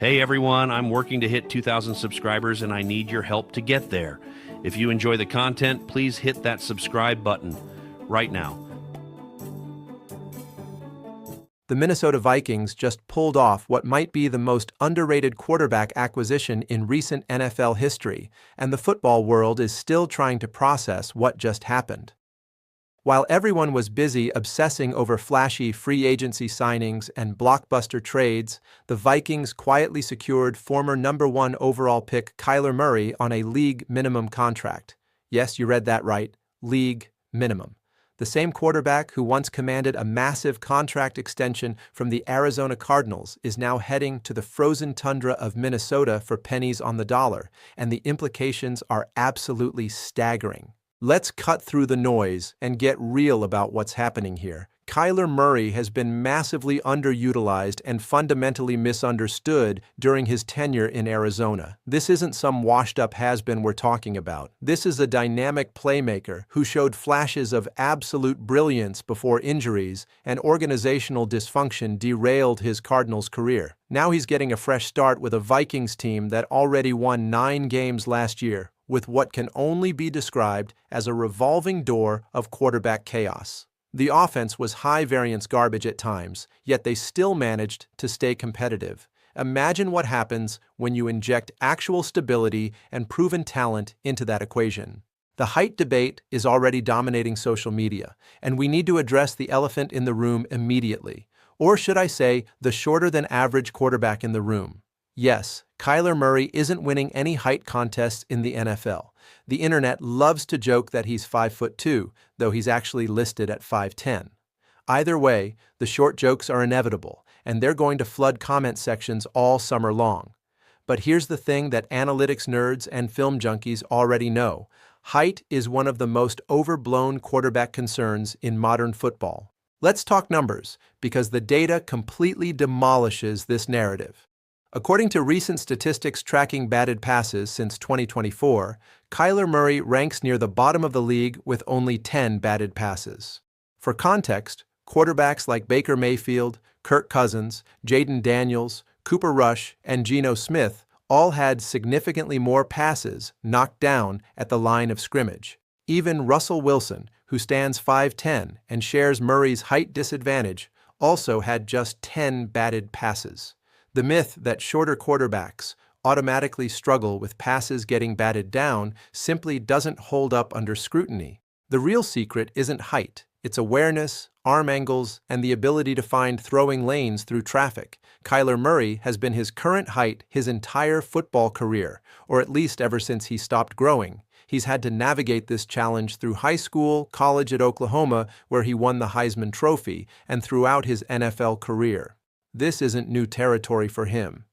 Hey everyone, I'm working to hit 2,000 subscribers and I need your help to get there. If you enjoy the content, please hit that subscribe button right now. The Minnesota Vikings just pulled off what might be the most underrated quarterback acquisition in recent NFL history, and the football world is still trying to process what just happened. While everyone was busy obsessing over flashy free agency signings and blockbuster trades, the Vikings quietly secured former #1 overall pick Kyler Murray on a league minimum contract. Yes, you read that right, league minimum. The same quarterback who once commanded a massive contract extension from the Arizona Cardinals is now heading to the frozen tundra of Minnesota for pennies on the dollar, and the implications are absolutely staggering. Let's cut through the noise and get real about what's happening here. Kyler Murray has been massively underutilized and fundamentally misunderstood during his tenure in Arizona. This isn't some washed-up has-been we're talking about. This is a dynamic playmaker who showed flashes of absolute brilliance before injuries and organizational dysfunction derailed his Cardinals career. Now he's getting a fresh start with a Vikings team that already won 9 games last year, with what can only be described as a revolving door of quarterback chaos. The offense was high-variance garbage at times, yet they still managed to stay competitive. Imagine what happens when you inject actual stability and proven talent into that equation. The height debate is already dominating social media, and we need to address the elephant in the room immediately. Or should I say, the shorter-than-average quarterback in the room. Yes, Kyler Murray isn't winning any height contests in the NFL. The internet loves to joke that he's 5'2", though he's actually listed at 5'10". Either way, the short jokes are inevitable, and they're going to flood comment sections all summer long. But here's the thing that analytics nerds and film junkies already know. Height is one of the most overblown quarterback concerns in modern football. Let's talk numbers, because the data completely demolishes this narrative. According to recent statistics tracking batted passes since 2024, Kyler Murray ranks near the bottom of the league with only 10 batted passes. For context, quarterbacks like Baker Mayfield, Kirk Cousins, Jaden Daniels, Cooper Rush, and Geno Smith all had significantly more passes knocked down at the line of scrimmage. Even Russell Wilson, who stands 5'10" and shares Murray's height disadvantage, also had just 10 batted passes. The myth that shorter quarterbacks automatically struggle with passes getting batted down simply doesn't hold up under scrutiny. The real secret isn't height, it's awareness, arm angles, and the ability to find throwing lanes through traffic. Kyler Murray has been his current height his entire football career, or at least ever since he stopped growing. He's had to navigate this challenge through high school, college at Oklahoma, where he won the Heisman Trophy, and throughout his NFL career. This isn't new territory for him.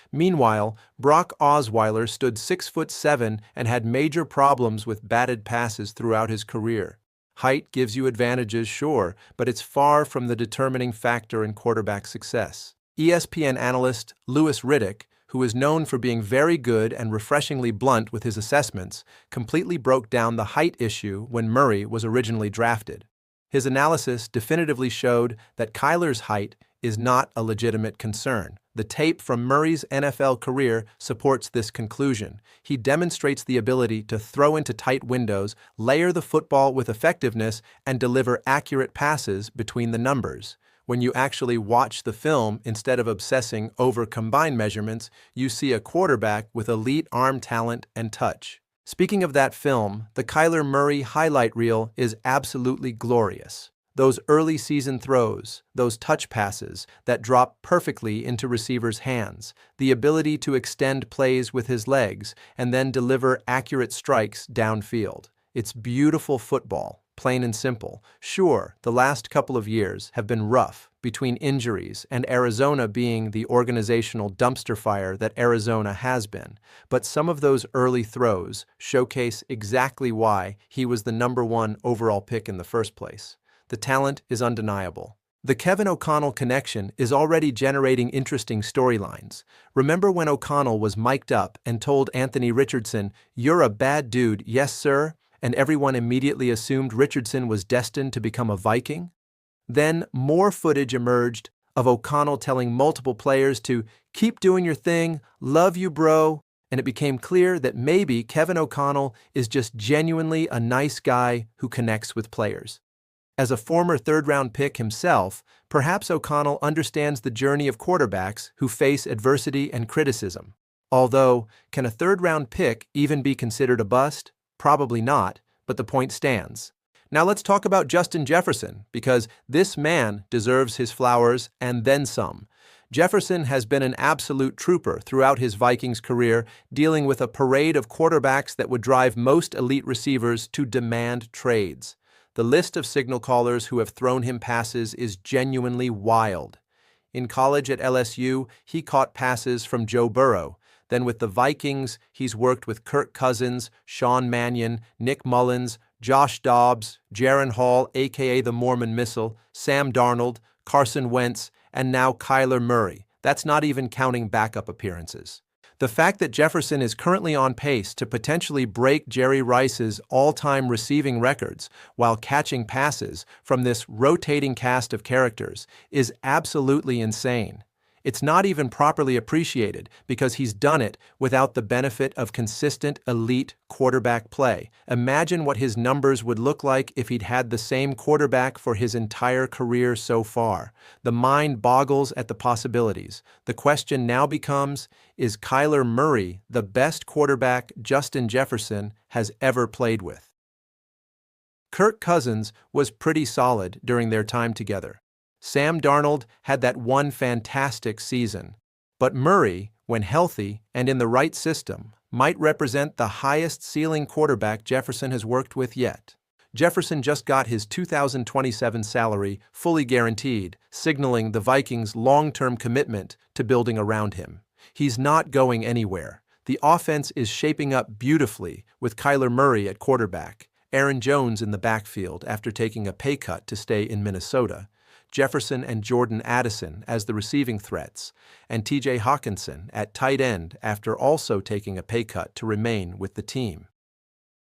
Meanwhile, Brock Osweiler stood 6'7" and had major problems with batted passes throughout his career. Height gives you advantages, sure, but it's far from the determining factor in quarterback success. ESPN analyst Louis Riddick, who is known for being very good and refreshingly blunt with his assessments, completely broke down the height issue when Murray was originally drafted. His analysis definitively showed that Kyler's height is not a legitimate concern. The tape from Murray's NFL career supports this conclusion. He demonstrates the ability to throw into tight windows, layer the football with effectiveness, and deliver accurate passes between the numbers. When you actually watch the film instead of obsessing over combined measurements, you see a quarterback with elite arm talent and touch. Speaking of that film, the Kyler Murray highlight reel is absolutely glorious. Those early season throws, those touch passes that drop perfectly into receivers' hands, the ability to extend plays with his legs and then deliver accurate strikes downfield. It's beautiful football, plain and simple. Sure, the last couple of years have been rough between injuries and Arizona being the organizational dumpster fire that Arizona has been, but some of those early throws showcase exactly why he was the #1 overall pick in the first place. The talent is undeniable. The Kevin O'Connell connection is already generating interesting storylines. Remember when O'Connell was mic'd up and told Anthony Richardson, "You're a bad dude, yes sir?" and everyone immediately assumed Richardson was destined to become a Viking? Then more footage emerged of O'Connell telling multiple players to Keep doing your thing, love you, bro. And it became clear that maybe Kevin O'Connell is just genuinely a nice guy who connects with players. As a former third-round pick himself, perhaps O'Connell understands the journey of quarterbacks who face adversity and criticism. Although, can a third-round pick even be considered a bust? Probably not, but the point stands. Now let's talk about Justin Jefferson, because this man deserves his flowers and then some. Jefferson has been an absolute trooper throughout his Vikings career, dealing with a parade of quarterbacks that would drive most elite receivers to demand trades. The list of signal callers who have thrown him passes is genuinely wild. In college at LSU, he caught passes from Joe Burrow. Then with the Vikings, he's worked with Kirk Cousins, Sean Mannion, Nick Mullins, Josh Dobbs, Jaron Hall, aka the Mormon Missile, Sam Darnold, Carson Wentz, and now Kyler Murray. That's not even counting backup appearances. The fact that Jefferson is currently on pace to potentially break Jerry Rice's all-time receiving records while catching passes from this rotating cast of characters is absolutely insane. It's not even properly appreciated because he's done it without the benefit of consistent elite quarterback play. Imagine what his numbers would look like if he'd had the same quarterback for his entire career so far. The mind boggles at the possibilities. The question now becomes, is Kyler Murray the best quarterback Justin Jefferson has ever played with? Kirk Cousins was pretty solid during their time together. Sam Darnold had that one fantastic season. But Murray, when healthy and in the right system, might represent the highest ceiling quarterback Jefferson has worked with yet. Jefferson just got his 2027 salary fully guaranteed, signaling the Vikings' long-term commitment to building around him. He's not going anywhere. The offense is shaping up beautifully with Kyler Murray at quarterback, Aaron Jones in the backfield after taking a pay cut to stay in Minnesota, Jefferson and Jordan Addison as the receiving threats, and TJ Hawkinson at tight end after also taking a pay cut to remain with the team.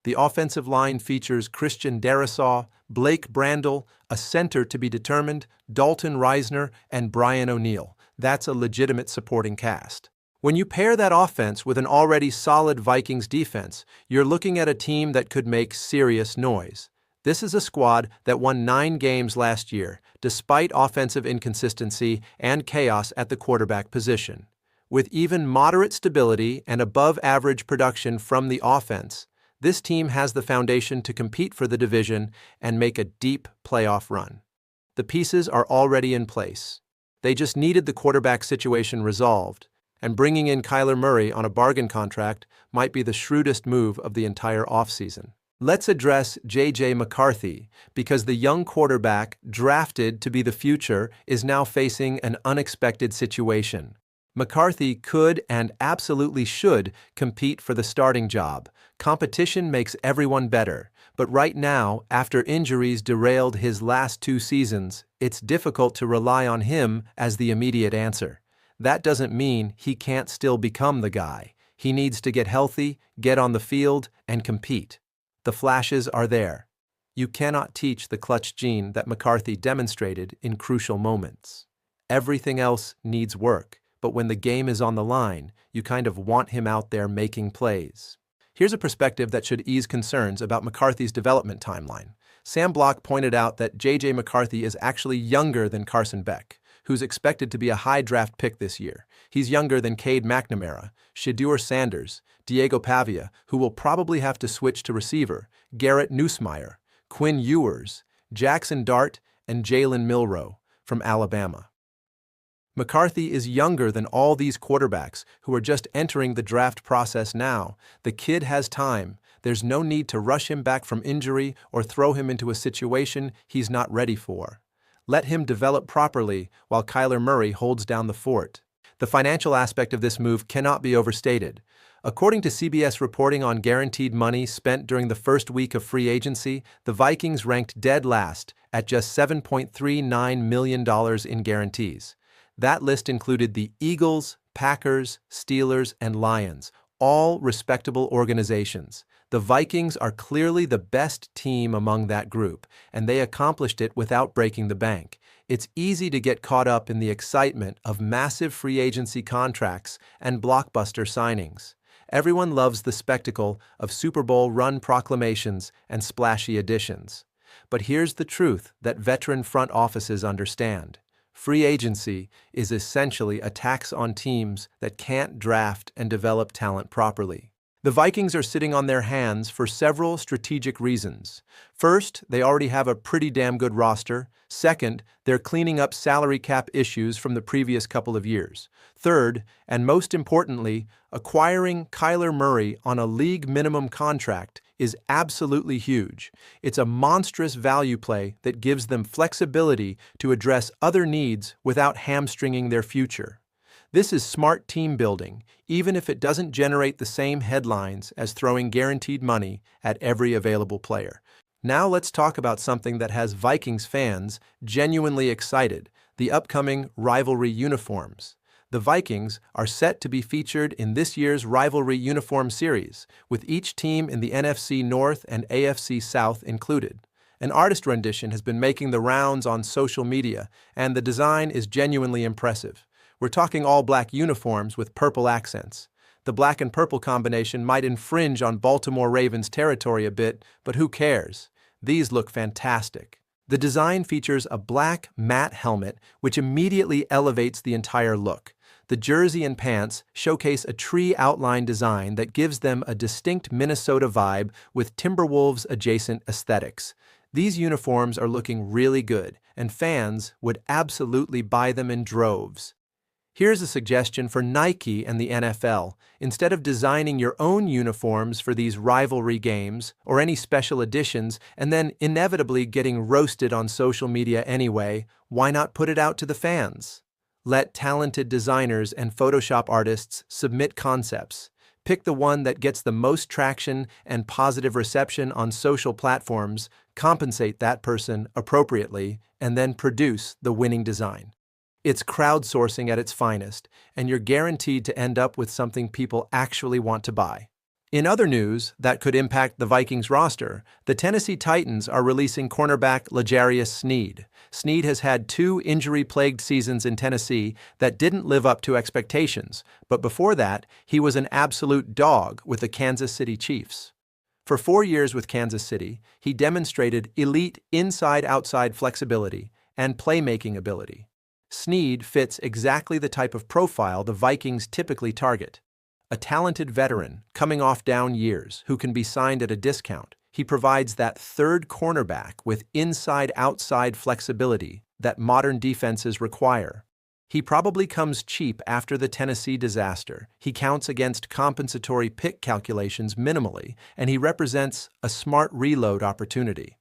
The offensive line features Christian Darrisaw, Blake Brandel, a center to be determined, Dalton Reisner, and Brian O'Neill. That's a legitimate supporting cast. When you pair that offense with an already solid Vikings defense, you're looking at a team that could make serious noise. This is a squad that won 9 games last year, despite offensive inconsistency and chaos at the quarterback position. With even moderate stability and above-average production from the offense, this team has the foundation to compete for the division and make a deep playoff run. The pieces are already in place. They just needed the quarterback situation resolved, and bringing in Kyler Murray on a bargain contract might be the shrewdest move of the entire offseason. Let's address JJ McCarthy, because the young quarterback drafted to be the future is now facing an unexpected situation. McCarthy could and absolutely should compete for the starting job. Competition makes everyone better, but right now, after injuries derailed his last 2 seasons, it's difficult to rely on him as the immediate answer. That doesn't mean he can't still become the guy. He needs to get healthy, get on the field, and compete. The flashes are there. You cannot teach the clutch gene that McCarthy demonstrated in crucial moments. Everything else needs work, but when the game is on the line, you kind of want him out there making plays. Here's a perspective that should ease concerns about McCarthy's development timeline. Sam Block pointed out that JJ McCarthy is actually younger than Carson Beck, who's expected to be a high draft pick this year. He's younger than Cade McNamara, Shedeur Sanders, Diego Pavia, who will probably have to switch to receiver, Garrett Nussmeier, Quinn Ewers, Jackson Dart, and Jalen Milroe from Alabama. McCarthy is younger than all these quarterbacks who are just entering the draft process now. The kid has time. There's no need to rush him back from injury or throw him into a situation he's not ready for. Let him develop properly while Kyler Murray holds down the fort. The financial aspect of this move cannot be overstated. According to CBS reporting on guaranteed money spent during the first week of free agency, the Vikings ranked dead last at just $7.39 million in guarantees. That list included the Eagles, Packers, Steelers, and Lions, all respectable organizations. The Vikings are clearly the best team among that group, and they accomplished it without breaking the bank. It's easy to get caught up in the excitement of massive free agency contracts and blockbuster signings. Everyone loves the spectacle of Super Bowl run proclamations and splashy additions. But here's the truth that veteran front offices understand. Free agency is essentially a tax on teams that can't draft and develop talent properly. The Vikings are sitting on their hands for several strategic reasons. First, they already have a pretty damn good roster. Second, they're cleaning up salary cap issues from the previous couple of years. Third, and most importantly, acquiring Kyler Murray on a league minimum contract is absolutely huge. It's a monstrous value play that gives them flexibility to address other needs without hamstringing their future. This is smart team building, even if it doesn't generate the same headlines as throwing guaranteed money at every available player. Now let's talk about something that has Vikings fans genuinely excited: the upcoming rivalry uniforms. The Vikings are set to be featured in this year's rivalry uniform series, with each team in the NFC North and AFC South included. An artist rendition has been making the rounds on social media, and the design is genuinely impressive. We're talking all-black uniforms with purple accents. The black and purple combination might infringe on Baltimore Ravens territory a bit, but who cares? These look fantastic. The design features a black matte helmet, which immediately elevates the entire look. The jersey and pants showcase a tree outline design that gives them a distinct Minnesota vibe with Timberwolves-adjacent aesthetics. These uniforms are looking really good, and fans would absolutely buy them in droves. Here's a suggestion for Nike and the NFL. Instead of designing your own uniforms for these rivalry games or any special editions and then inevitably getting roasted on social media anyway, why not put it out to the fans? Let talented designers and Photoshop artists submit concepts. Pick the one that gets the most traction and positive reception on social platforms, compensate that person appropriately, and then produce the winning design. It's crowdsourcing at its finest, and you're guaranteed to end up with something people actually want to buy. In other news that could impact the Vikings roster, the Tennessee Titans are releasing cornerback L'Jarius Sneed. Sneed has had 2 injury-plagued seasons in Tennessee that didn't live up to expectations, but before that, he was an absolute dog with the Kansas City Chiefs. For 4 years with Kansas City, he demonstrated elite inside-outside flexibility and playmaking ability. Sneed fits exactly the type of profile the Vikings typically target. A talented veteran, coming off down years, who can be signed at a discount, he provides that third cornerback with inside-outside flexibility that modern defenses require. He probably comes cheap after the Tennessee disaster. He counts against compensatory pick calculations minimally, and he represents a smart reload opportunity.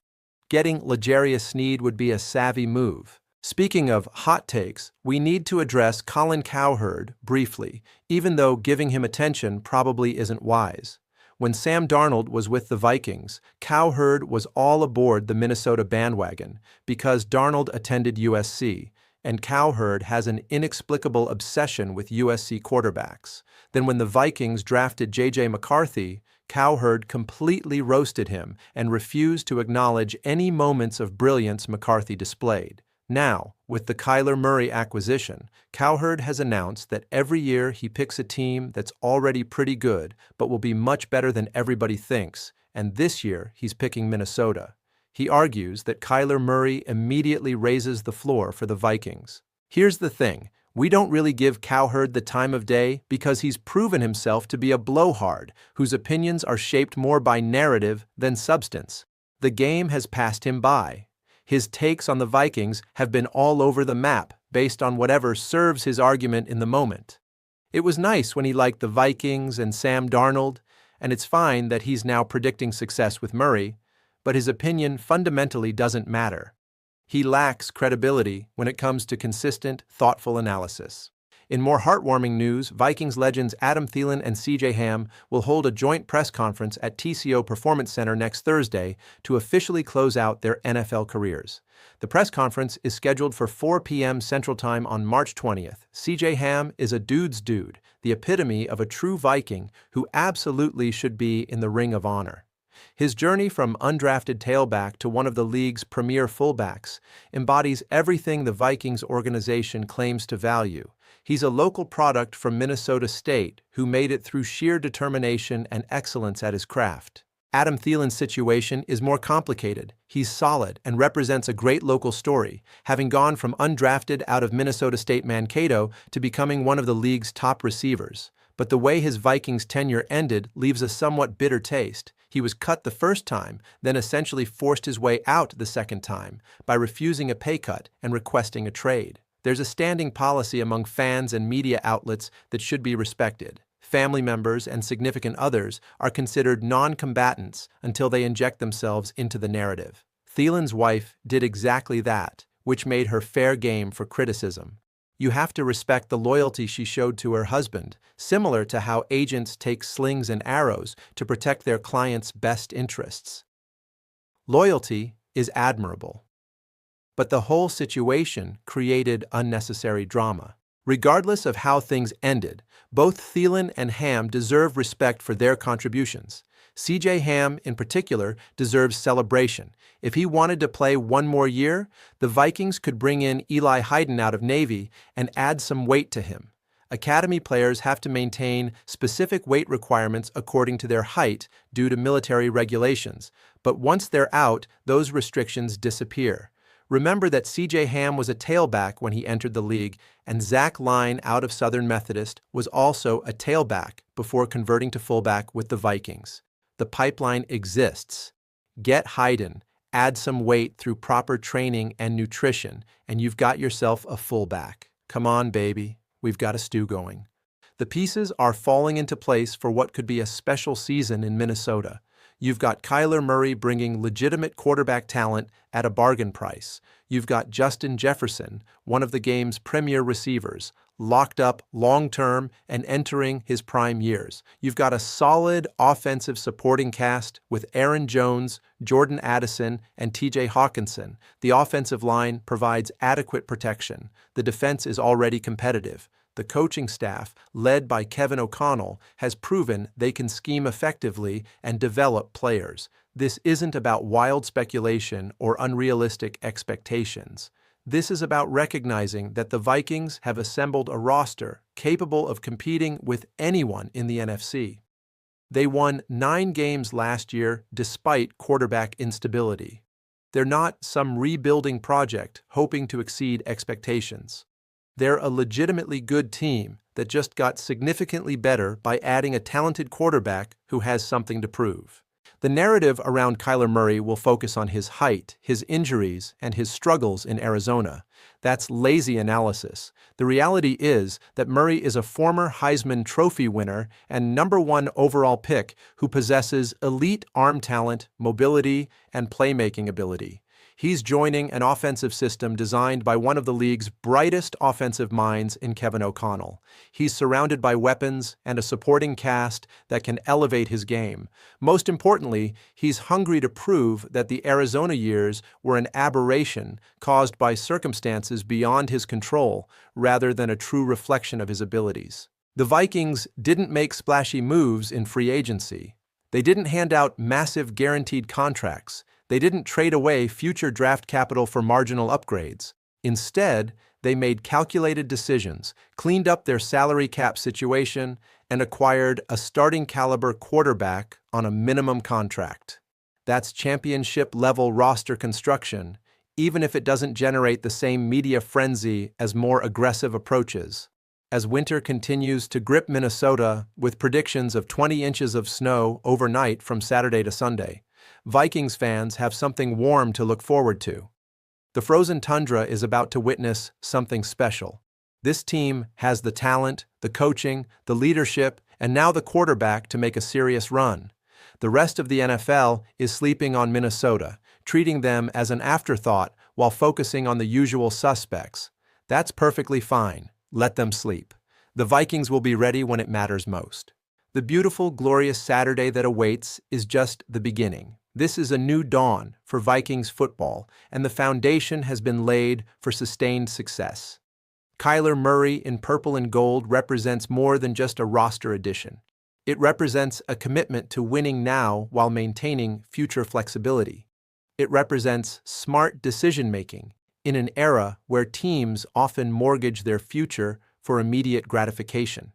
Getting L'Jarius Sneed would be a savvy move. Speaking of hot takes, we need to address Colin Cowherd briefly, even though giving him attention probably isn't wise. When Sam Darnold was with the Vikings, Cowherd was all aboard the Minnesota bandwagon because Darnold attended USC, and Cowherd has an inexplicable obsession with USC quarterbacks. Then when the Vikings drafted JJ McCarthy, Cowherd completely roasted him and refused to acknowledge any moments of brilliance McCarthy displayed. Now, with the Kyler Murray acquisition, Cowherd has announced that every year he picks a team that's already pretty good but will be much better than everybody thinks, and this year he's picking Minnesota. He argues that Kyler Murray immediately raises the floor for the Vikings. Here's the thing, we don't really give Cowherd the time of day because he's proven himself to be a blowhard whose opinions are shaped more by narrative than substance. The game has passed him by. His takes on the Vikings have been all over the map based on whatever serves his argument in the moment. It was nice when he liked the Vikings and Sam Darnold, and it's fine that he's now predicting success with Murray, but his opinion fundamentally doesn't matter. He lacks credibility when it comes to consistent, thoughtful analysis. In more heartwarming news, Vikings legends Adam Thielen and CJ Ham will hold a joint press conference at TCO Performance Center next Thursday to officially close out their NFL careers. The press conference is scheduled for 4 p.m. Central Time on March 20th. CJ Ham is a dude's dude, the epitome of a true Viking who absolutely should be in the Ring of Honor. His journey from undrafted tailback to one of the league's premier fullbacks embodies everything the Vikings organization claims to value. He's a local product from Minnesota State who made it through sheer determination and excellence at his craft. Adam Thielen's situation is more complicated. He's solid and represents a great local story, having gone from undrafted out of Minnesota State Mankato to becoming one of the league's top receivers. But the way his Vikings tenure ended leaves a somewhat bitter taste. He was cut the first time, then essentially forced his way out the second time by refusing a pay cut and requesting a trade. There's a standing policy among fans and media outlets that should be respected. Family members and significant others are considered non-combatants until they inject themselves into the narrative. Thielen's wife did exactly that, which made her fair game for criticism. You have to respect the loyalty she showed to her husband, similar to how agents take slings and arrows to protect their clients' best interests. Loyalty is admirable. But the whole situation created unnecessary drama. Regardless of how things ended, both Thielen and Ham deserve respect for their contributions. CJ Ham, in particular, deserves celebration. If he wanted to play one more year, the Vikings could bring in Eli Hayden out of Navy and add some weight to him. Academy players have to maintain specific weight requirements according to their height due to military regulations, but once they're out, those restrictions disappear. Remember that CJ Ham was a tailback when he entered the league, and Zach Line out of Southern Methodist was also a tailback before converting to fullback with the Vikings. The pipeline exists. Get Hayden, add some weight through proper training and nutrition, and you've got yourself a fullback. Come on, baby. We've got a stew going. The pieces are falling into place for what could be a special season in Minnesota. You've got Kyler Murray bringing legitimate quarterback talent at a bargain price. You've got Justin Jefferson, one of the game's premier receivers, locked up long-term and entering his prime years. You've got a solid offensive supporting cast with Aaron Jones, Jordan Addison, and TJ Hawkinson. The offensive line provides adequate protection. The defense is already competitive. The coaching staff, led by Kevin O'Connell, has proven they can scheme effectively and develop players. This isn't about wild speculation or unrealistic expectations. This is about recognizing that the Vikings have assembled a roster capable of competing with anyone in the NFC. They won 9 games last year despite quarterback instability. They're not some rebuilding project hoping to exceed expectations. They're a legitimately good team that just got significantly better by adding a talented quarterback who has something to prove. The narrative around Kyler Murray will focus on his height, his injuries, and his struggles in Arizona. That's lazy analysis. The reality is that Murray is a former Heisman Trophy winner and #1 overall pick who possesses elite arm talent, mobility, and playmaking ability. He's joining an offensive system designed by one of the league's brightest offensive minds in Kevin O'Connell. He's surrounded by weapons and a supporting cast that can elevate his game. Most importantly, he's hungry to prove that the Arizona years were an aberration caused by circumstances beyond his control rather than a true reflection of his abilities. The Vikings didn't make splashy moves in free agency. They didn't hand out massive guaranteed contracts. They didn't trade away future draft capital for marginal upgrades. Instead, they made calculated decisions, cleaned up their salary cap situation, and acquired a starting-caliber quarterback on a minimum contract. That's championship-level roster construction, even if it doesn't generate the same media frenzy as more aggressive approaches. As winter continues to grip Minnesota with predictions of 20 inches of snow overnight from Saturday to Sunday, Vikings fans have something warm to look forward to. The frozen tundra is about to witness something special. This team has the talent, the coaching, the leadership, and now the quarterback to make a serious run. The rest of the NFL is sleeping on Minnesota, treating them as an afterthought while focusing on the usual suspects. That's perfectly fine. Let them sleep. The Vikings will be ready when it matters most. The beautiful, glorious Saturday that awaits is just the beginning. This is a new dawn for Vikings football, and the foundation has been laid for sustained success. Kyler Murray in purple and gold represents more than just a roster addition. It represents a commitment to winning now while maintaining future flexibility. It represents smart decision-making in an era where teams often mortgage their future for immediate gratification.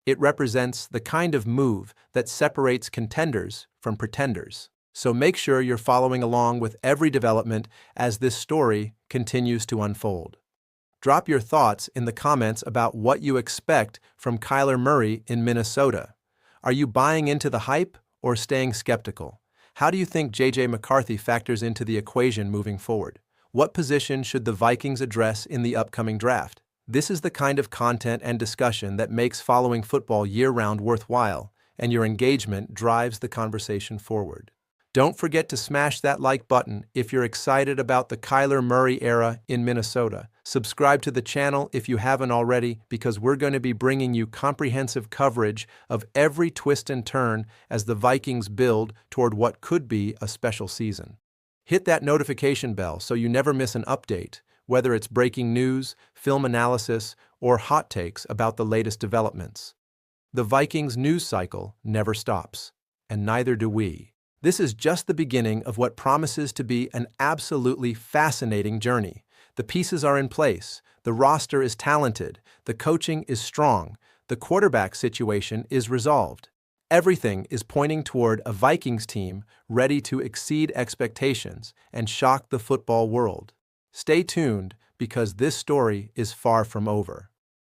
It represents the kind of move that separates contenders from pretenders. So make sure you're following along with every development as this story continues to unfold. Drop your thoughts in the comments about what you expect from Kyler Murray in Minnesota. Are you buying into the hype or staying skeptical? How do you think JJ McCarthy factors into the equation moving forward? What position should the Vikings address in the upcoming draft? This is the kind of content and discussion that makes following football year-round worthwhile, and your engagement drives the conversation forward. Don't forget to smash that like button if you're excited about the Kyler Murray era in Minnesota. Subscribe to the channel if you haven't already, because we're going to be bringing you comprehensive coverage of every twist and turn as the Vikings build toward what could be a special season. Hit that notification bell so you never miss an update, whether it's breaking news, film analysis, or hot takes about the latest developments. The Vikings news cycle never stops, and neither do we. This is just the beginning of what promises to be an absolutely fascinating journey. The pieces are in place, the roster is talented, the coaching is strong, the quarterback situation is resolved. Everything is pointing toward a Vikings team ready to exceed expectations and shock the football world. Stay tuned, because this story is far from over.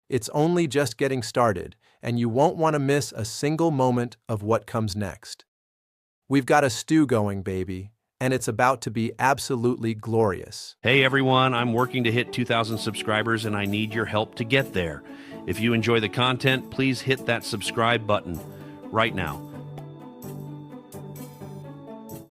It's only just getting started, and you won't want to miss a single moment of what comes next. We've got a stew going, baby, and it's about to be absolutely glorious. Hey everyone, I'm working to hit 2,000 subscribers and I need your help to get there. If you enjoy the content, please hit that subscribe button right now.